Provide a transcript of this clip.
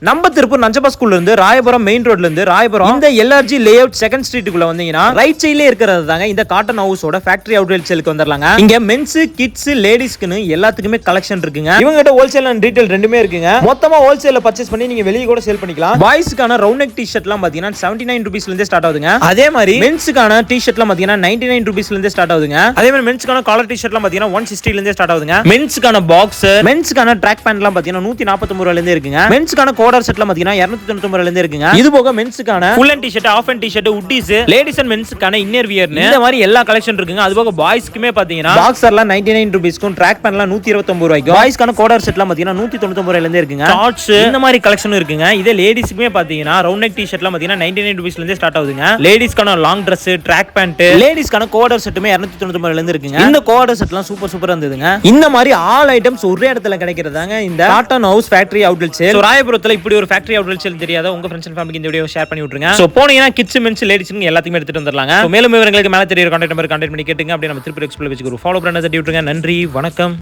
நம்ம திருப்பூர் நஞ்சப்பா ஸ்கூல்ல இருந்து ராயபுரம் மெயின் ரோட்ல இருந்து ராயபுரம் இந்த எல்ஆர்ஜி லே அவுட் செகண்ட் ஸ்ட்ரீட்டுக்குள்ள வந்தீங்கன்னா ரைட் சைட்லயே இருக்கிறது தாங்க இந்த காட்டன் ஹவுஸோட ஃபேக்டரி அவுட்லெட் சேலுக்கு வந்துடலாங்க. இங்க மென்ஸ் கிட்ஸ் லேடிஸ்க்குன்னு எல்லாத்துக்குமே கலெக்ஷன் இருக்குங்க. இவங்க கிட்ட ஹோல்சேல் அண்ட் ரீட்டைல் ரெண்டுமே இருக்குங்க. மொத்தமா ஹோல்சேல்ல பர்ச்சேஸ் பண்ணி நீங்க வெளிய கூட சேல் பண்ணிக்கலாம். பாய்ஸ்க்கான ரவுண்ட் நெக் டி-ஷர்ட்லாம் பாத்தீங்கன்னா 79 ரூபீஸ்ல இருந்தே ஸ்டார்ட் ஆகுதுங்க. அதே மாதிரி மென்ஸ்க்கான டி-ஷர்ட்லாம் பாத்தீங்கன்னா 99 ரூபீஸ்ல இருந்தே ஸ்டார்ட் ஆகுதுங்க. அதே மாதிரி மென்ஸ்க்கான காலர் டி-ஷர்ட்லாம் பாத்தீங்கன்னா 160 ல இருந்தே ஸ்டார்ட் ஆகுதுங்க. மென்ஸ்க்கான பாக்ஸ், மென்ஸ்க்கான ட்ராக் பேண்ட்லாம் பாத்தீங்கன்னா 149 ரூபாயில இருந்தே இருக்குங்க. மென்ஸ்க்கான கோடர் செட்லாம் பாத்தீங்கன்னா 299 ரூபாயில இருந்தே இருக்குங்க. இது போக மென்ஸ்க்கான full and T-shirt, half and T-shirt, உட்டீஸ், லேடிஸ் அண்ட் மென்ஸ்க்கான இன்னர் வியர் இந்த மாதிரி எல்லா கலெக்ஷன் இருக்குங்க. அது போக பாய்ஸ்க்குமே பாத்தீங்கன்னா பாக்ஸர்லாம் 99 ரூபீஸ்க்கும், ட்ராக் பேண்ட்லாம் 129 ரூபாய்க்கும், பாய்ஸ்க்கான கோடர் செட்லாம் பாத்தீங்கன்னா 199 ரூபாயில இருந்தே இருக்குங்க. ஷார்ட்ஸ் இந்த மாதிரி கலெக்ஷன் இருக்குங்க. இதே லேடிஸ்க்குமே பாத்தீங்கன்னா ரவுண்ட் நெக் டி-ஷர்ட்லாம் பாத்தீங்கன்னா 99 ரூபீஸ்ல இருந்தே ஸ்டார்ட் ஆகுதுங்க. லேடிஸ்க்கான லாங் Dress, ட்ராக் பேண்ட், லேடிஸ்க்கான கோடர் செட்டுமே 299 ரூபாயில இருந்து இருக்குங்க. இந்த கோடர் செட்லாம் சூப்பர் சூப்பரா இருந்ததுங்க. இந்த மாதிரி ஆல் ஐட்டம்ஸ் ஒரே இடத்துல கிடைக்கிறதாங்க இந்த cotton house factory outlet sale. ராயபுரத்துல இப்படி ஒரு ஃபேக்டரி அவுட்லெட் சேல் தெரியாத உங்க ஃப்ரெண்ட்ஸ் அண்ட் ஃபேமிலிக்கு இந்த வீடியோ ஷேர் பண்ணி விட்டுருங்க. சோ போனீங்கன்னா கிட்ஸ், மென்ஸ், லேடிஸ்க்கு எல்லாத்தையுமே எடுத்துட்டு வந்துடலாங்க. மேலும் விவரங்களுக்கு மேல தெரியுற கான்டாக்ட் நம்பர் கான்டாக்ட் பண்ணி கேட்டுங்க. அப்படியே நம்ம திருப்பி எக்ஸ்பிளைன் வச்சுக்கிறோம். ஃபாலோ பண்ண தட்டி விட்டுருங்க. நன்றி, வணக்கம்.